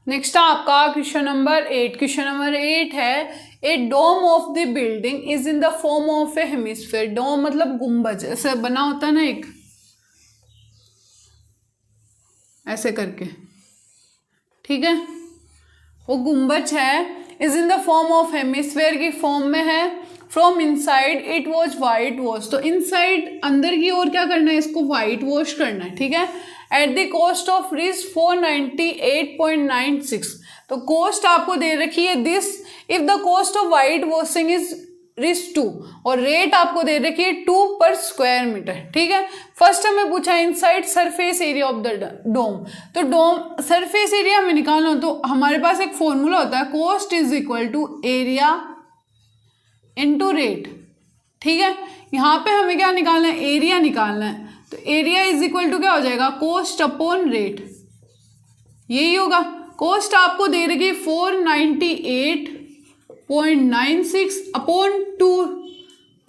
Next आपका question number 8। Question number 8 है a dome of the building is in the form of a hemisphere. Dome मतलब गुंबज, ऐसे बना होता है ना एक, ऐसे करके, ठीक है, वो गुंबज है। Is in the form of hemisphere की फॉर्म में है। From inside it was white wash, तो इनसाइड अंदर की ओर क्या करना है, इसको वाइट वॉश करना है, ठीक है। At the cost of rich 498.96, तो कॉस्ट आपको दे रखी है this if the cost of white washing is rich 2, और रेट आपको दे रखी है 2 पर स्क्वायर मीटर, ठीक है। फर्स्ट हमें पूछा inside surface area of the dome, तो डोम सरफेस एरिया हमें निकालना हो तो हमारे पास एक फॉर्मूला होता है, cost is equal to area into rate, ठीक है। यहाँ पे हमें क्या निकालना है, एरिया निकालना है, तो एरिया इज इक्वल टू क्या हो जाएगा, कॉस्ट अपॉन रेट, यही होगा। कॉस्ट आपको दे रखी 498.96 अपॉन 2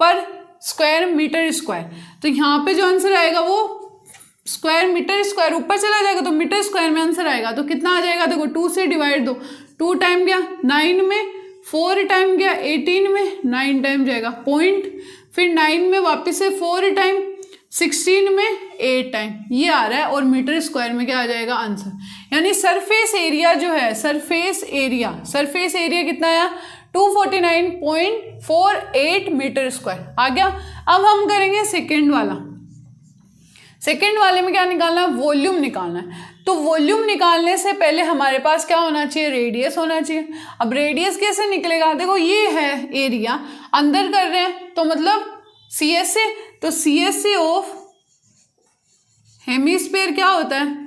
पर स्क्वायर मीटर स्क्वायर, तो यहाँ पे जो आंसर आएगा वो स्क्वायर मीटर स्क्वायर ऊपर चला जाएगा तो मीटर स्क्वायर में आंसर आएगा, तो कितना आ जाएगा, देखो 2 से डिवाइड दो, 2 टाइम गया 9 में, 4 टाइम गया 18 में, 9 टाइम जाएगा पॉइंट, फिर 9 में वापस से 4 टाइम, 16 में 8 टाइम, ये आ रहा है, और मीटर स्क्वायर में क्या आ जाएगा आंसर। यानी सरफेस एरिया जो है, सरफेस एरिया कितना आया, 249.48 मीटर स्क्वायर आ गया। अब हम करेंगे सेकेंड वाला। सेकेंड वाले में क्या निकालना है, वॉल्यूम निकालना है। तो वॉल्यूम निकालने से पहले हमारे पास क्या होना चाहिए, रेडियस होना चाहिए। अब रेडियस कैसे निकलेगा, देखो ये है एरिया, अंदर कर रहे हैं तो मतलब CSA, तो CSA ऑफ हेमिस्फीयर क्या होता है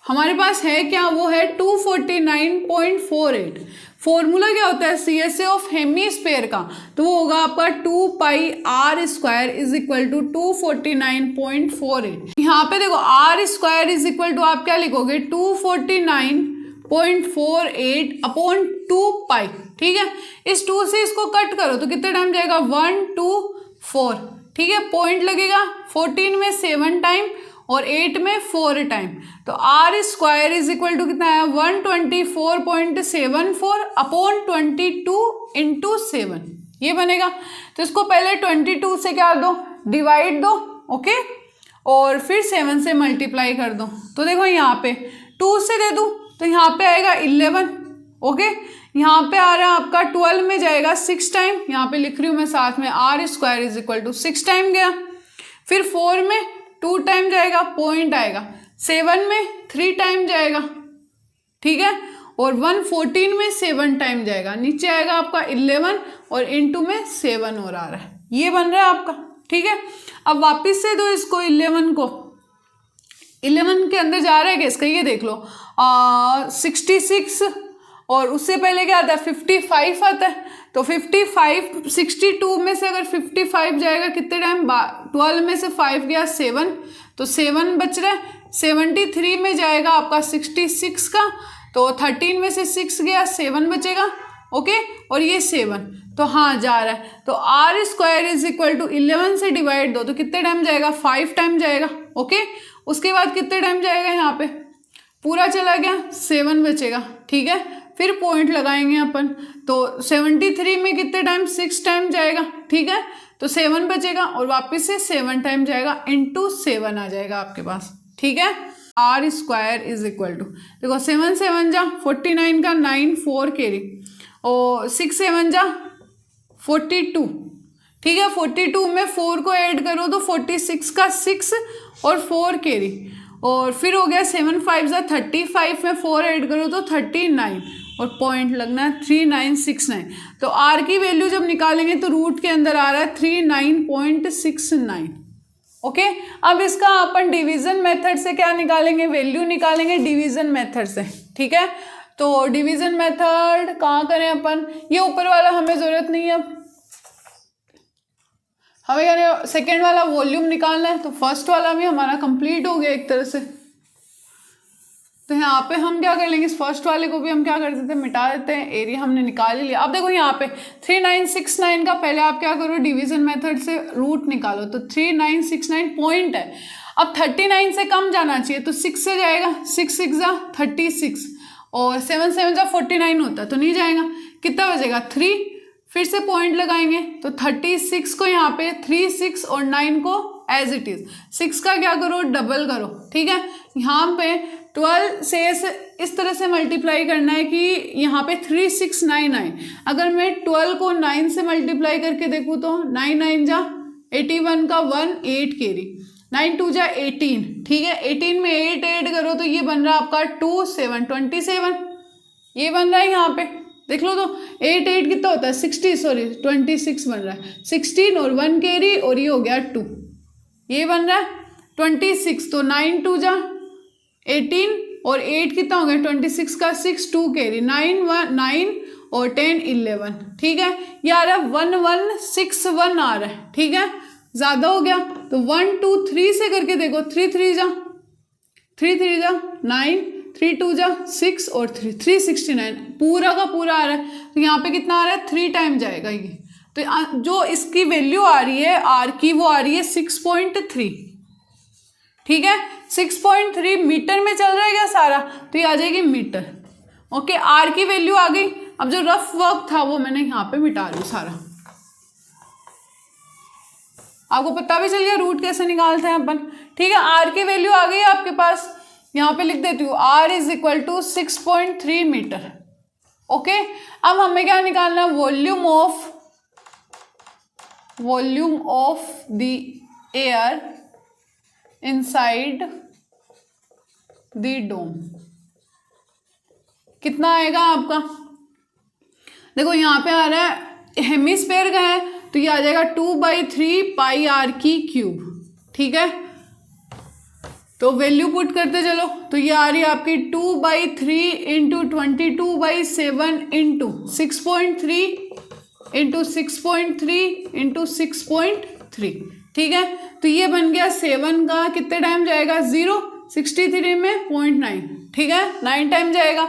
हमारे पास है क्या, वो है 249.48। फॉर्मूला क्या होता है CSA ऑफ हेमिस्फीयर का, तो वो होगा आपका 2 pi r square is equal to 249.48। यहाँ पे देखो r square is equal to आप क्या लिखोगे, 249.48 अपॉन 2 पाई, ठीक है। इस 2 से इसको कट करो तो कितने टाइम जाएगा, 1 2 4, ठीक है। पॉइंट लगेगा 14 में 7 टाइम और 8 में 4 टाइम, तो r square is equal to कितना आया, 124.74 अपॉन 22 इंटू 7, ये बनेगा। तो इसको पहले 22 से क्या दो, डिवाइड दो, ओके, और फिर 7 से मल्टीप्लाई कर दो। तो देखो यहाँ पे 2 से दे दूँ तो यहाँ पे आएगा 11, ओके। यहाँ पे आ रहा है आपका 12 में जाएगा 6 टाइम, यहाँ पे लिख रही हूँ मैं साथ में, r square is equal to 6 time गया, फिर 4 में 2 टाइम जाएगा, पॉइंट आएगा, 7 में 3 टाइम जाएगा, ठीक है, और 114 में 7 टाइम जाएगा, नीचे आएगा आपका 11 और इनटू में 7 और आ रहा है, ये बन रहा है आपका, ठीक है। अब वापस से दो इसको, 11 को, 11 के अंदर जा रहा है किसका, ये देख लो, 66, और उससे पहले क्या आता है, 55 आता है, तो 55 62 में से अगर 55 जाएगा कितने टाइम, 12 में से 5 गया 7, तो 7 बच रहा है। 73 में जाएगा आपका 66 का, तो 13 में से 6 गया 7 बचेगा, ओके, और ये 7, तो हाँ जा रहा है। तो r square is equal to 11 से डिवाइड दो तो कितने टाइम जाएगा, 5 टाइम जाएगा, ओके। उसके बाद कितने टाइम जाएगा, यहाँ पे पूरा चला गया, 7 बचेगा, ठीक है। फिर पॉइंट लगाएंगे अपन, तो 73 में कितने टाइम, 6 टाइम जाएगा, ठीक है, तो 7 बचेगा और वापस से 7 टाइम जाएगा, इंटू 7 आ जाएगा आपके पास, ठीक है। R square is equal to, देखो 7 7 जा 49 का 9 4 कैरी, और 6 7 जा 42, ठीक है। 42 में 4 को ऐड करो तो 46 का 6 और 4 कैरी, और फिर हो गया 7 5 जा 35 में 4 ऐड करो तो 39, और पॉइंट लगना है 3969। तो आर की वैल्यू जब निकालेंगे तो रूट के अंदर आ रहा है 39.69, ओके। अब इसका अपन डिवीजन मेथड से क्या निकालेंगे, वैल्यू निकालेंगे डिवीजन मेथड से, ठीक है। तो डिवीजन मेथड कहाँ करें अपन, ये ऊपर वाला हमें जरूरत नहीं है, हमें क्या सेकेंड वाला वॉल्यूम निकालना है, तो फर्स्ट वाला भी हमारा कंप्लीट हो गया एक तरह से। तो यहाँ पे हम क्या कर लेंगे, इस फर्स्ट वाले को भी हम क्या कर देते हैं, मिटा देते हैं, एरिया हमने निकाल ही लिया। अब देखो यहाँ पे 3969 का पहले आप क्या करो, डिवीजन मेथड से रूट निकालो, तो 3969 पॉइंट है। अब 39 से कम जाना चाहिए तो 6 से जाएगा, 6 6 जा 36 और 7 7 जा 49 होता तो नहीं जाएगा। कितना बचेगा 3, फिर से पॉइंट लगाएंगे तो 36 को यहाँ पे 3 6 और 9 को एज इट इज 6 का क्या करो डबल करो, ठीक है। यहाँ पे 12 से इस तरह से मल्टीप्लाई करना है कि यहाँ पे 3 6 9 आए। अगर मैं 12 को 9 से मल्टीप्लाई करके देखूँ तो 9 9 जा 81 का 1 8 कैरी, 9 2 जा 18, ठीक है। 18 में 8 ऐड करो तो ये बन रहा है आपका 2 7 27, ये बन रहा है यहाँ पे देख लो तो 8 8 कितना होता है 60, सॉरी 26 बन रहा है, 16 और 1 कैरी और ये हो गया 2, ये बन रहा है 26। तो 9 2 जा 18 और 8 कितना हो गया 26 का 6 2 कैरी 9 और 10 11, ठीक है। ये आ रहा है 1161 आ रहा है, ठीक है। ज़्यादा हो गया तो 1 2 3 से करके देखो, 3 3 जा 9, 3 2 जा 6 और 3 369 पूरा का पूरा आ रहा है। तो यहाँ पे कितना आ रहा है 3 टाइम जाएगा ये। तो जो इसकी वैल्यू आ रही है आर की वो आ रही है 6.3, ठीक है। 6.3 मीटर में चल रहा है क्या सारा, तो ये आ जाएगी मीटर। ओके, आर की वैल्यू आ गई। अब जो रफ वर्क था वो मैंने यहाँ पे मिटा रही हूँ सारा। आपको पता भी चल गया रूट कैसे निकालते हैं अपन, ठीक है। आर की वैल्यू आ गई आपके पास, यहाँ पे लिख देती हूँ r is equal to 6.3 metre. Okay, अब हमें क्या निकालना है volume of the air inside the dome. कितना आएगा आपका, देखो यहाँ पे आ रहा है हेमिस्फेयर का है तो ये आ जाएगा 2/3 पाई आर की क्यूब, ठीक है। तो वैल्यू पुट करते चलो तो ये आ रही है आपकी 2/3 इंटू 22/7 इंटू 6.3 इंटू 6.3 इंटू 6.3, ठीक है। तो ये बन गया 7 का कितने टाइम जाएगा 0, 63 में 0.9, ठीक है 9 टाइम जाएगा।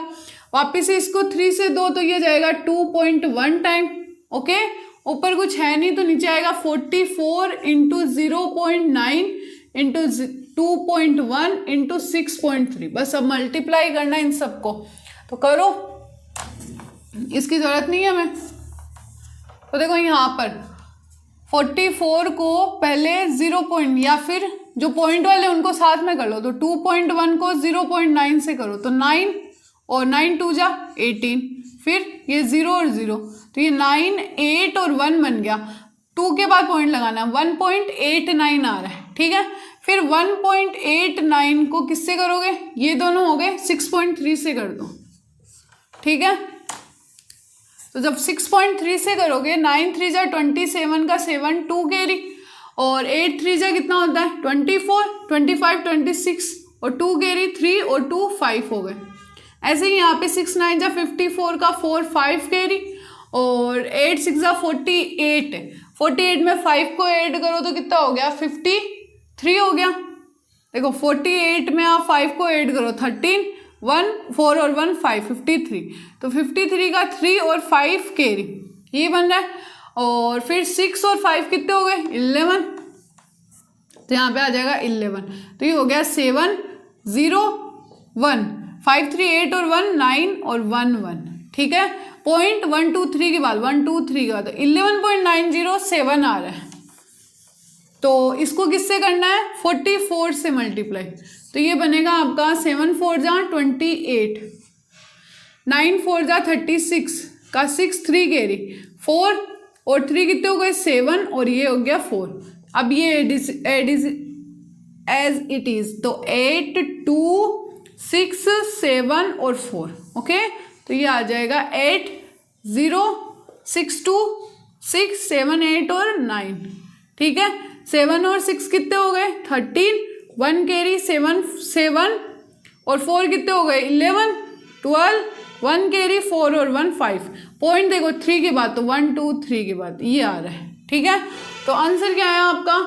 वापिस से इसको 3 से 2 तो ये जाएगा 2.1 टाइम। ओके, ऊपर कुछ है नहीं तो नीचे आएगा 44 इंटू 0.9 इंटू 2.1 इंटू 6.3। बस अब मल्टीप्लाई करना इन सबको, तो करो, इसकी ज़रूरत नहीं है हमें। तो देखो यहाँ पर 44 को पहले 0 पॉइंट या फिर जो पॉइंट वाले उनको साथ में कर लो, तो 2.1 को 0.9 से करो तो 9 और 9 2 जा 18, फिर ये 0 और 0 तो ये 9 8 और 1 बन गया। 2 के बाद पॉइंट लगाना, 1.89 आ रहा है, ठीक है। फिर 1.89 को किससे करोगे, ये दोनों हो गए 6.3 से कर दो, ठीक है। तो जब 6.3 से करोगे 9 3 जा 27 का 7 2 कैरी और 8 3 जा कितना होता है 24 25 26 और 2 कैरी 3 और 2 5 हो गए। ऐसे ही यहाँ पे 6 9 जा 54 का 4 5 कैरी और 8 6 जा 48 में 5 को ऐड करो तो कितना हो गया 53 हो गया। देखो 48 में आप 5 को ऐड करो 13 1 4 और 1 5 53, तो 53 का 3 और 5 कैरी ये बन रहा है। और फिर 6 और 5 कितने हो गए 11, तो यहाँ पे आ जाएगा 11, तो ये हो गया 7 0 1 5 3 8 और 1 9 और 1 1, ठीक है। पॉइंट 1 2 3 के बाद 1 2 3 के बाद 11.907 आ रहा है। तो इसको किससे करना है 44 से मल्टीप्लाई, तो ये बनेगा आपका 7 4 जा 28 9 4 जा 36 का 6 3 कैरी 4 और 3 कितने हो गए 7 और ये हो गया 4। अब ये एज इट इज तो 8 2 6 7 और 4, ओके। तो ये आ जाएगा 8 0 6 2 6 7 8 और 9, ठीक है। 7 और 6 कितने हो गए 13 1 कैरी 7 7 और 4 कितने हो गए 11 12 1 कैरी 4 और 1 5। पॉइंट देखो 3 के बाद तो 1 2 3 के बाद ये आ रहा है, ठीक है। तो आंसर क्या है आपका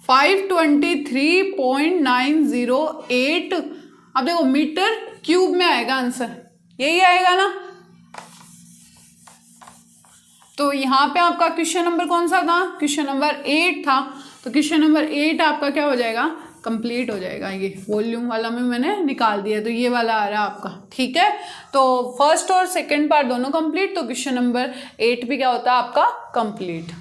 523.908। अब देखो मीटर क्यूब में आएगा आंसर, यही आएगा ना। तो यहाँ पे आपका क्वेश्चन नंबर कौन सा था, क्वेश्चन नंबर 8 था। तो क्वेश्चन नंबर 8 आपका क्या हो जाएगा, कंप्लीट हो जाएगा। ये वॉल्यूम वाला में मैंने निकाल दिया, तो ये वाला आ रहा है आपका, ठीक है। तो फर्स्ट और सेकंड पार्ट दोनों कंप्लीट, तो क्वेश्चन नंबर 8 भी क्या होता है आपका कंप्लीट।